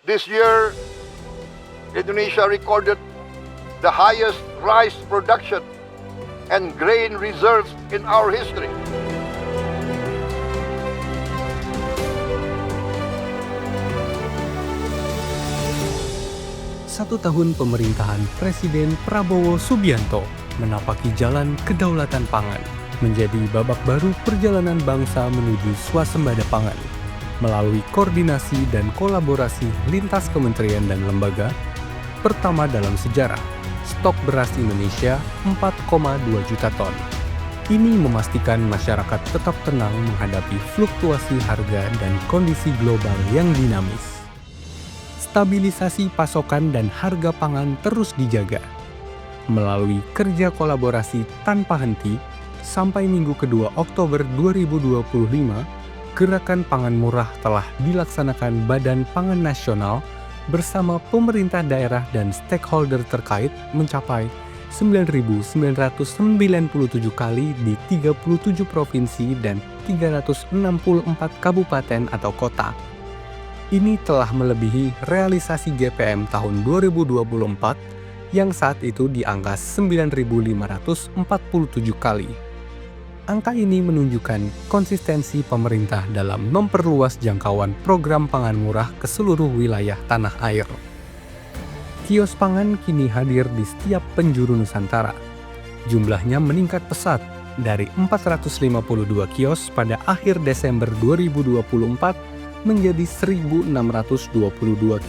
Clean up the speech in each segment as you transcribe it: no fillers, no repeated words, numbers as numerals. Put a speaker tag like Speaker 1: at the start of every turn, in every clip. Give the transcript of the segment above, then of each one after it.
Speaker 1: This year, Indonesia recorded the highest rice production and grain reserves in our history.
Speaker 2: Satu tahun pemerintahan Presiden Prabowo Subianto menapaki jalan kedaulatan pangan, menjadi babak baru perjalanan bangsa menuju swasembada pangan. Melalui koordinasi dan kolaborasi lintas kementerian dan lembaga, pertama dalam sejarah, stok beras Indonesia 4,2 juta ton. Ini memastikan masyarakat tetap tenang menghadapi fluktuasi harga dan kondisi global yang dinamis. Stabilisasi pasokan dan harga pangan terus dijaga. Melalui kerja kolaborasi tanpa henti, sampai Minggu kedua Oktober 2025, Gerakan Pangan Murah telah dilaksanakan Badan Pangan Nasional bersama pemerintah daerah dan stakeholder terkait mencapai 9.997 kali di 37 provinsi dan 364 kabupaten atau kota. Ini telah melebihi realisasi GPM tahun 2024 yang saat itu di angka 9.547 kali. Angka ini menunjukkan konsistensi pemerintah dalam memperluas jangkauan program pangan murah ke seluruh wilayah tanah air. Kios pangan kini hadir di setiap penjuru Nusantara. Jumlahnya meningkat pesat dari 452 kios pada akhir Desember 2024 menjadi 1.622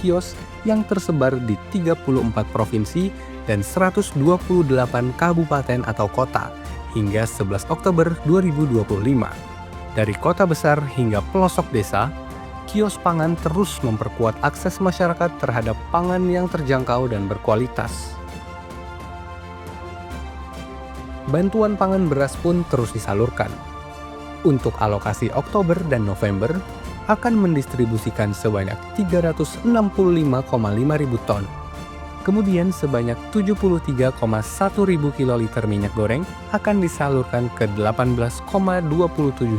Speaker 2: kios yang tersebar di 34 provinsi dan 128 kabupaten atau kota hingga 11 Oktober 2025. Dari kota besar hingga pelosok desa, kios pangan terus memperkuat akses masyarakat terhadap pangan yang terjangkau dan berkualitas. Bantuan pangan beras pun terus disalurkan. Untuk alokasi Oktober dan November, akan mendistribusikan sebanyak 365,5 ribu ton. Kemudian sebanyak 73,1 ribu kiloliter minyak goreng akan disalurkan ke 18,27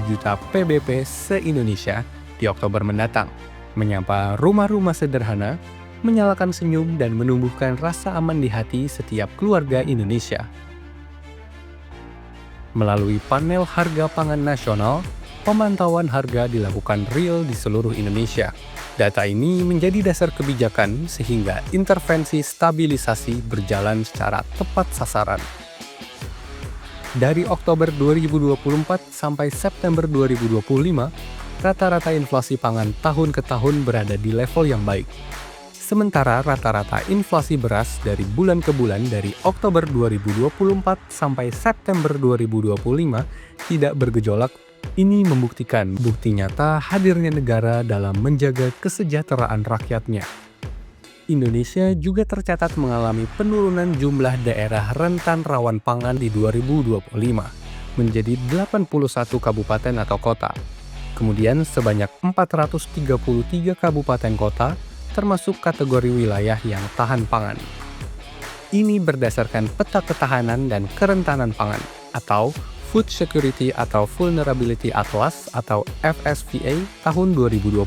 Speaker 2: juta PBP se-Indonesia di Oktober mendatang. Menyapa rumah-rumah sederhana, menyalakan senyum dan menumbuhkan rasa aman di hati setiap keluarga Indonesia. Melalui panel harga pangan nasional, pemantauan harga dilakukan real di seluruh Indonesia. Data ini menjadi dasar kebijakan sehingga intervensi stabilisasi berjalan secara tepat sasaran. Dari Oktober 2024 sampai September 2025, rata-rata inflasi pangan tahun ke tahun berada di level yang baik. Sementara rata-rata inflasi beras dari bulan ke bulan dari Oktober 2024 sampai September 2025 tidak bergejolak. Ini membuktikan bukti nyata hadirnya negara dalam menjaga kesejahteraan rakyatnya. Indonesia juga tercatat mengalami penurunan jumlah daerah rentan rawan pangan di 2025 menjadi 81 kabupaten atau kota. Kemudian sebanyak 433 kabupaten kota termasuk kategori wilayah yang tahan pangan. Ini berdasarkan peta ketahanan dan kerentanan pangan atau Food Security atau Vulnerability Atlas atau FSVA tahun 2025.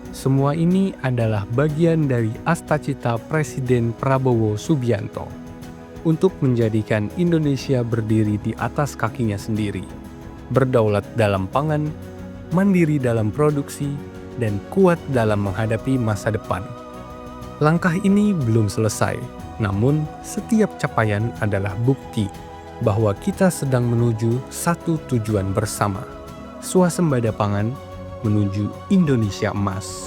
Speaker 2: Semua ini adalah bagian dari astacita Presiden Prabowo Subianto untuk menjadikan Indonesia berdiri di atas kakinya sendiri, berdaulat dalam pangan, mandiri dalam produksi, dan kuat dalam menghadapi masa depan. Langkah ini belum selesai, namun setiap capaian adalah bukti bahwa kita sedang menuju satu tujuan bersama, swasembada pangan menuju Indonesia emas.